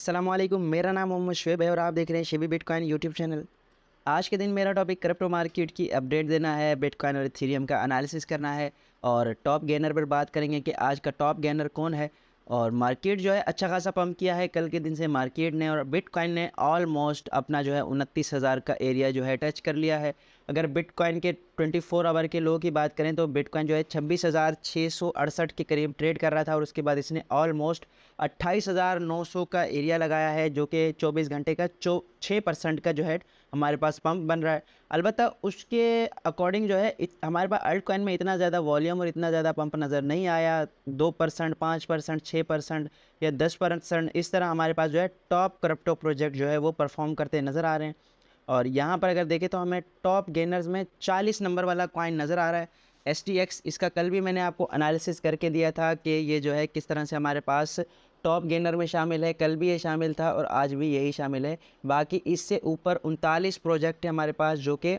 अस्सलामुअलैकुम, मेरा नाम मोहम्मद शुएब है और आप देख रहे हैं शेबी बिटकॉइन यूट्यूब चैनल। आज के दिन मेरा टॉपिक क्रिप्टो मार्केट की अपडेट देना है, बिटकॉइन और इथेरियम का एनालिसिस करना है और टॉप गेनर पर बात करेंगे कि आज का टॉप गेनर कौन है। और मार्केट जो है अच्छा खासा पंप किया है कल के दिन से मार्केट ने, और बिटकॉइन ने ऑलमोस्ट अपना जो है 29,000 का एरिया जो है टच कर लिया है। अगर बिटकॉइन के 24 आवर के लो की बात करें तो बिटकॉइन जो है 26,668 के करीब ट्रेड कर रहा था और उसके बाद इसने ऑलमोस्ट 28,900 का एरिया लगाया है, जो कि 24 घंटे का 6% का जो है हमारे पास पंप बन रहा है। अलबत्ता उसके अकॉर्डिंग जो है हमारे पास अल्ट कॉइन में इतना ज़्यादा वॉल्यूम और इतना ज़्यादा पंप नज़र नहीं आया। 2%, 5%, 6% या 10% इस तरह हमारे पास जो है टॉप क्रिप्टो प्रोजेक्ट जो है वो परफॉर्म करते नज़र आ रहे हैं। और यहाँ पर अगर देखें तो हमें टॉप गेनर्स में 40 नंबर वाला कॉइन नज़र आ रहा है, STX। इसका कल भी मैंने आपको एनालिसिस करके दिया था कि ये जो है किस तरह से हमारे पास टॉप गेनर में शामिल है। कल भी ये शामिल था और आज भी यही शामिल है। बाकी इससे ऊपर 39 प्रोजेक्ट है हमारे पास जो कि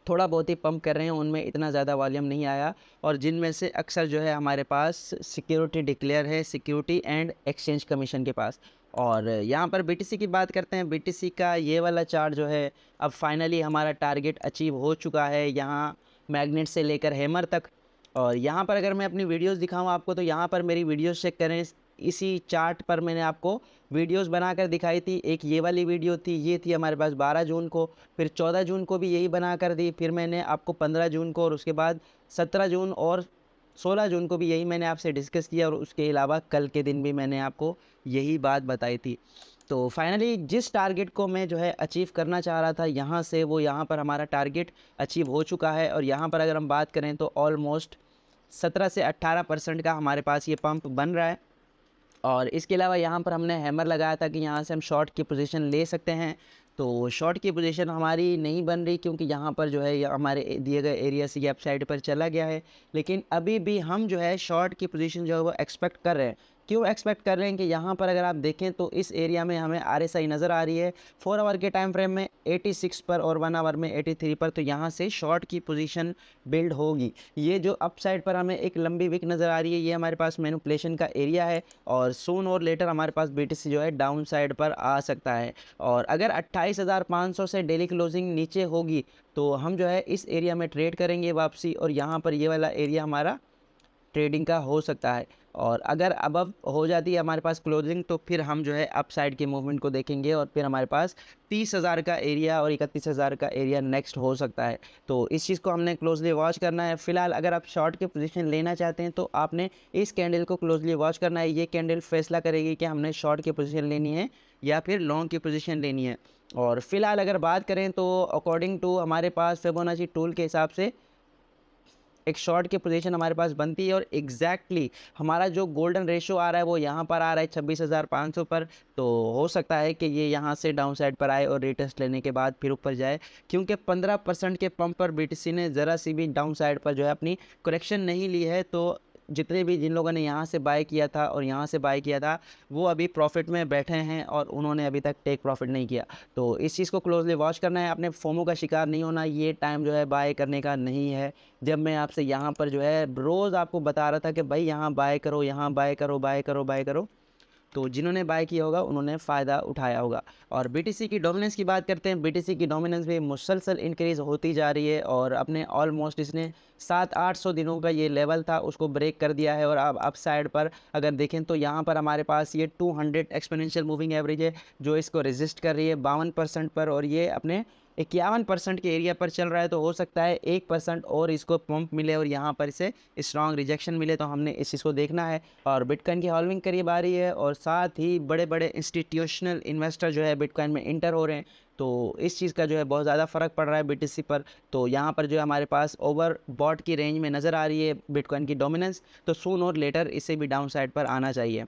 थोड़ा बहुत ही पंप कर रहे हैं, उनमें इतना ज़्यादा वॉल्यूम नहीं आया और जिनमें से अक्सर जो है हमारे पास सिक्योरिटी डिक्लेयर है सिक्योरिटी एंड एक्सचेंज कमीशन के पास। और यहाँ पर BTC की बात करते हैं। BTC का ये वाला चार्ट जो है अब फाइनली हमारा टारगेट अचीव हो चुका है, यहाँ मैग्नेट से लेकर हैमर तक। और यहाँ पर अगर मैं अपनी वीडियोस दिखाऊँ आपको तो यहाँ पर मेरी वीडियोस चेक करें। इसी चार्ट पर मैंने आपको वीडियोस बनाकर दिखाई थी। एक ये वाली वीडियो थी, ये थी हमारे पास 12 जून को, फिर 14 जून को भी यही बना कर दी, फिर मैंने आपको 15 जून को और उसके बाद 17 जून और 16 जून को भी यही मैंने आपसे डिस्कस किया और उसके अलावा कल के दिन भी मैंने आपको यही बात बताई थी। तो फाइनली जिस टारगेट को मैं जो है अचीव करना चाह रहा था यहाँ से, वो यहाँ पर हमारा टारगेट अचीव हो चुका है। और यहाँ पर अगर हम बात करें तो ऑलमोस्ट 17 से 18% का हमारे पास ये पंप बन रहा है। और इसके अलावा यहाँ पर हमने हैमर लगाया था कि यहाँ से हम शॉर्ट की पोजीशन ले सकते हैं। तो शॉर्ट की पोजीशन हमारी नहीं बन रही क्योंकि यहाँ पर जो है ये हमारे दिए गए एरिया से गैप साइड पर चला गया है। लेकिन अभी भी हम जो है शॉर्ट की पोजीशन जो है वो एक्सपेक्ट कर रहे हैं। क्यों एक्सपेक्ट कर रहे हैं कि यहाँ पर अगर आप देखें तो इस एरिया में हमें RSI नज़र आ रही है 4 आवर के टाइम फ्रेम में 86 पर और 1 आवर में 83 पर। तो यहाँ से शॉर्ट की पोजीशन बिल्ड होगी। ये जो अप साइड पर हमें एक लंबी विक नज़र आ रही है, ये हमारे पास मैनिपुलेशन का एरिया है और सून और लेटर हमारे पास BTC जो है डाउन साइड पर आ सकता है। और अगर 28,500 से डेली क्लोजिंग नीचे होगी तो हम जो है इस एरिया में ट्रेड करेंगे वापसी, और यहाँ पर ये वाला एरिया हमारा ट्रेडिंग का हो सकता है। और अगर अब हो जाती है हमारे पास क्लोजिंग तो फिर हम जो है अप साइड के मूवमेंट को देखेंगे और फिर हमारे पास 30,000 का एरिया और 31,000 का एरिया नेक्स्ट हो सकता है। तो इस चीज़ को हमने क्लोजली वॉच करना है। फिलहाल अगर आप शॉर्ट की पोजीशन लेना चाहते हैं तो आपने इस कैंडल को क्लोजली वॉच करना है। ये कैंडल फैसला करेगी कि हमने शॉर्ट की पोजीशन लेनी है या फिर लॉन्ग की पोजीशन लेनी है। और फिलहाल अगर बात करें तो अकॉर्डिंग टू हमारे पास फिबोनाची टूल के हिसाब से एक शॉर्ट की पोजीशन हमारे पास बनती है और एग्जैक्टली हमारा जो गोल्डन रेशो आ रहा है वो यहाँ पर आ रहा है 26,500 पर। तो हो सकता है कि ये यहाँ से डाउन साइड पर आए और रिटेस्ट लेने के बाद फिर ऊपर जाए, क्योंकि 15% के पंप पर BTC ने ज़रा सी भी डाउन साइड पर जो है अपनी करेक्शन नहीं ली है। तो जितने भी जिन लोगों ने यहाँ से बाय किया था और यहाँ से बाय किया था वो अभी प्रॉफिट में बैठे हैं और उन्होंने अभी तक टेक प्रॉफिट नहीं किया। तो इस चीज़ को क्लोजली वॉच करना है, अपने फोमो का शिकार नहीं होना। ये टाइम जो है बाय करने का नहीं है। जब मैं आपसे यहाँ पर जो है रोज़ आपको बता रहा था कि भाई यहाँ बाय करो, यहाँ बाय करो, बाय करो, बाय करो, तो जिन्होंने बाय किया होगा उन्होंने फ़ायदा उठाया होगा। और BTC की डोमिनेंस की बात करते हैं। BTC की डोमिनेंस भी मुसलसल इंक्रीज़ होती जा रही है और अपने ऑलमोस्ट इसने 700-800 दिनों का ये लेवल था उसको ब्रेक कर दिया है। और अब अप साइड पर अगर देखें तो यहाँ पर हमारे पास ये 200 एक्सपोनेंशियल मूविंग एवरेज है जो इसको रेजिस्ट कर रही है 52% पर, और ये अपने 51% के एरिया पर चल रहा है। तो हो सकता है 1% और इसको पंप मिले और यहाँ पर इसे स्ट्रॉन्ग रिजेक्शन मिले, तो हमने इस चीज़ को देखना है। और बिटकॉइन की हॉल्विंग करीब आ रही है और साथ ही बड़े बड़े इंस्टीट्यूशनल इन्वेस्टर जो है बिटकॉइन में इंटर हो रहे हैं। तो इस चीज़ का जो है बहुत ज़्यादा फ़र्क पड़ रहा है BTC पर। तो यहाँ पर जो है हमारे पास ओवर बॉट की रेंज में नज़र आ रही है बिटकॉइन की डोमिनेंस, तो सून और लेटर इसे भी डाउन साइड पर आना चाहिए।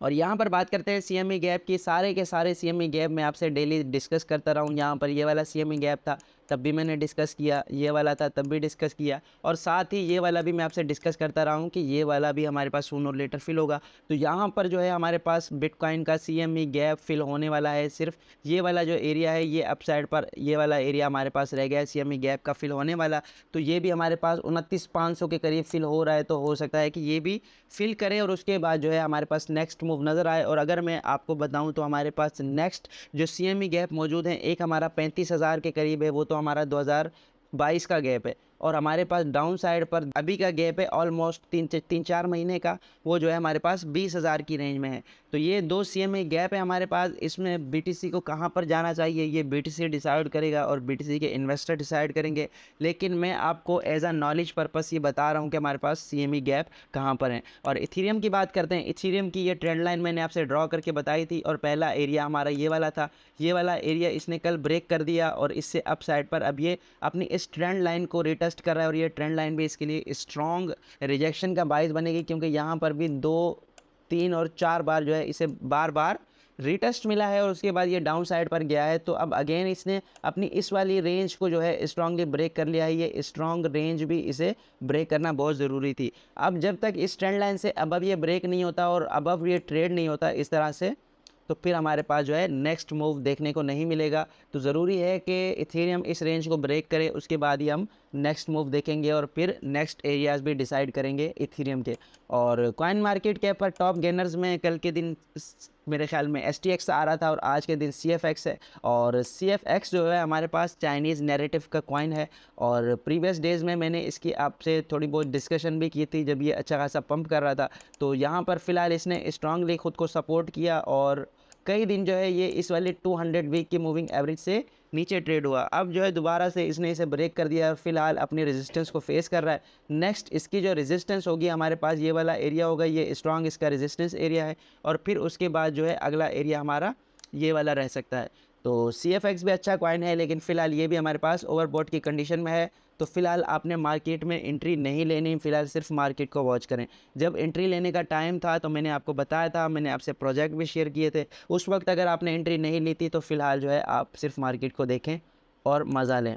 और यहाँ पर बात करते हैं CME गैप की। सारे के सारे CME गैप मैं आपसे डेली डिस्कस करता रहा हूँ। यहाँ पर ये वाला CME गैप था, तब भी मैंने डिस्कस किया, ये वाला था तब भी डिस्कस किया, और साथ ही ये वाला भी मैं आपसे डिस्कस करता रहा हूँ कि ये वाला भी हमारे पास सून और लेटर फिल होगा। तो यहाँ पर जो है हमारे पास बिटकॉइन का CME गैप फिल होने वाला है। सिर्फ ये वाला जो एरिया है, ये अपसाइड पर ये वाला एरिया हमारे पास रह गया है CME गैप का फिल होने वाला। तो ये भी हमारे पास 29,500 के करीब फिल हो रहा है, तो हो सकता है कि ये भी फिल करें और उसके बाद जो है हमारे पास नेक्स्ट मूव नज़र आए। और अगर मैं आपको बताऊं तो हमारे पास नेक्स्ट जो CME गैप मौजूद है, एक हमारा 35,000 के करीब है, वो तो हमारा 2022 का गैप है। और हमारे पास डाउन साइड पर अभी का गैप है ऑलमोस्ट 3-4 महीने का, वो जो है हमारे पास 20,000 की रेंज में है। तो ये 2 CME गैप है हमारे पास। इसमें BTC को कहाँ पर जाना चाहिए ये BTC डिसाइड करेगा और BTC के इन्वेस्टर डिसाइड करेंगे, लेकिन मैं आपको एज अ नॉलेज पर्पस ये बता रहा हूँ कि हमारे पास CME गैप कहाँ पर है। और इथीरियम की बात करते हैं। इथीरियम की ये ट्रेंड लाइन मैंने आपसे ड्रॉ करके बताई थी, और पहला एरिया हमारा ये वाला था। ये वाला एरिया इसने कल ब्रेक कर दिया और इससे अप साइड पर अब ये अपनी इस ट्रेंड लाइन को रिटेस्ट कर रहा है, और ये ट्रेंड लाइन भी इसके लिए स्ट्रॉन्ग रिजेक्शन का बाइस बनेगी, क्योंकि यहाँ पर भी 2, 3 और 4 बार जो है इसे बार बार रिटेस्ट मिला है और उसके बाद ये डाउन साइड पर गया है। तो अब अगेन इसने अपनी इस वाली रेंज को जो है स्ट्रांगली ब्रेक कर लिया है। ये स्ट्रांग रेंज भी इसे ब्रेक करना बहुत ज़रूरी थी। अब जब तक इस ट्रेंड लाइन से अब ये ब्रेक नहीं होता और अब ये ट्रेड नहीं होता इस तरह से, तो फिर हमारे पास जो है नेक्स्ट मूव देखने को नहीं मिलेगा। तो ज़रूरी है कि इथेरियम इस रेंज को ब्रेक करे, उसके बाद ही हम नेक्स्ट मूव देखेंगे और फिर नेक्स्ट एरियाज भी डिसाइड करेंगे इथेरियम के। और कॉइन मार्केट कैप पर टॉप गेनर्स में कल के दिन मेरे ख्याल में STX आ रहा था और आज के दिन CFX है। और CFX जो है हमारे पास चाइनीज़ नैरेटिव का कॉइन है, और प्रीवियस डेज़ में मैंने इसकी आपसे थोड़ी बहुत डिस्कशन भी की थी जब ये अच्छा खासा पंप कर रहा था। तो यहाँ पर फ़िलहाल इसने स्ट्रांगली खुद को सपोर्ट किया और कई दिन जो है ये इस वाले 200 वीक की मूविंग एवरेज से नीचे ट्रेड हुआ। अब जो है दोबारा से इसने इसे ब्रेक कर दिया और फिलहाल अपनी रेजिस्टेंस को फेस कर रहा है। नेक्स्ट इसकी जो रेजिस्टेंस होगी हमारे पास ये वाला एरिया होगा, ये स्ट्रांग इसका रेजिस्टेंस एरिया है, और फिर उसके बाद जो है अगला एरिया हमारा ये वाला रह सकता है। तो CFX भी अच्छा कॉइन है, लेकिन फ़िलहाल ये भी हमारे पास ओवरबॉट की कंडीशन में है। तो फ़िलहाल आपने मार्केट में एंट्री नहीं लेनी, फ़िलहाल सिर्फ मार्केट को वॉच करें। जब एंट्री लेने का टाइम था तो मैंने आपको बताया था, मैंने आपसे प्रोजेक्ट भी शेयर किए थे। उस वक्त अगर आपने एंट्री नहीं ली थी तो फ़िलहाल जो है आप सिर्फ मार्केट को देखें और मज़ा लें।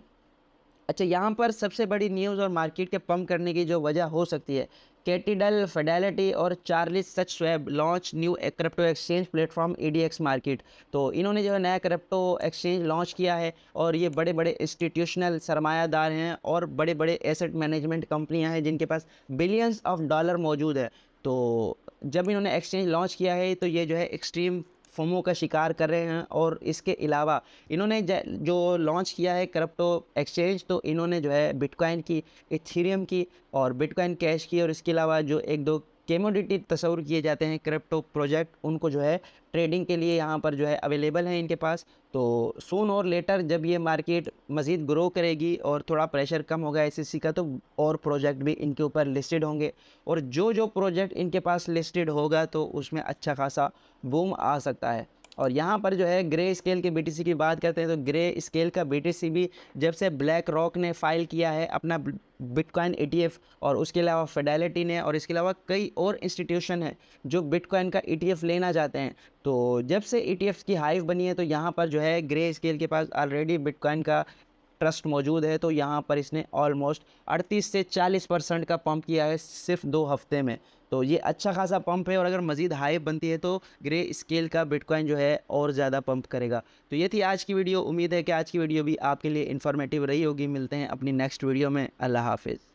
अच्छा, यहाँ पर सबसे बड़ी न्यूज़ और मार्केट के पंप करने की जो वजह हो सकती है, कैटिडल, फिडेलिटी और Charles Schwab launch new crypto exchange platform EDX market. तो इन्होंने जो है नया क्रिप्टो एक्सचेंज लॉन्च किया है, और ये बड़े बड़े इंस्टीट्यूशनल सरमायादार हैं और बड़े बड़े एसेट मैनेजमेंट कंपनियां हैं जिनके पास बिलियंस ऑफ डॉलर मौजूद है। तो जब इन्होंने एक्सचेंज लॉन्च किया है तो ये जो है एक्सट्रीम फोमो का शिकार कर रहे हैं। और इसके अलावा इन्होंने जो लॉन्च किया है क्रिप्टो एक्सचेंज, तो इन्होंने जो है बिटकॉइन की, इथेरियम की और बिटकॉइन कैश की, और इसके अलावा जो 1-2 कमोडिटी तस्वुर किए जाते हैं क्रिप्टो प्रोजेक्ट, उनको जो है ट्रेडिंग के लिए यहाँ पर जो है अवेलेबल है इनके पास। तो सून और लेटर जब ये मार्केट मज़ीद ग्रो करेगी और थोड़ा प्रेशर कम होगा SEC का, तो और प्रोजेक्ट भी इनके ऊपर लिस्टेड होंगे, और जो प्रोजेक्ट इनके पास लिस्टेड होगा तो उसमें अच्छा खासा बूम आ सकता है। और यहाँ पर जो है ग्रे स्केल के BTC की बात करते हैं, तो ग्रे स्केल का BTC भी जब से ब्लैक रॉक ने फाइल किया है अपना बिटकॉइन ETF, और उसके अलावा फिडेलिटी ने, और इसके अलावा कई और इंस्टीट्यूशन हैं जो बिटकॉइन का ETF लेना चाहते हैं। तो जब से ETF की हाइव बनी है तो यहाँ पर जो है ग्रे स्केल के पास ऑलरेडी बिटकॉइन का ट्रस्ट मौजूद है। तो यहाँ पर इसने ऑलमोस्ट 38 से 40% का पंप किया है सिर्फ 2 हफ्ते में। तो ये अच्छा खासा पंप है, और अगर मज़ीद हाई बनती है तो ग्रे स्केल का बिटकॉइन जो है और ज़्यादा पंप करेगा। तो ये थी आज की वीडियो। उम्मीद है कि आज की वीडियो भी आपके लिए इन्फॉर्मेटिव रही होगी। मिलते हैं अपनी नेक्स्ट वीडियो में। अल्लाह हाफिज़।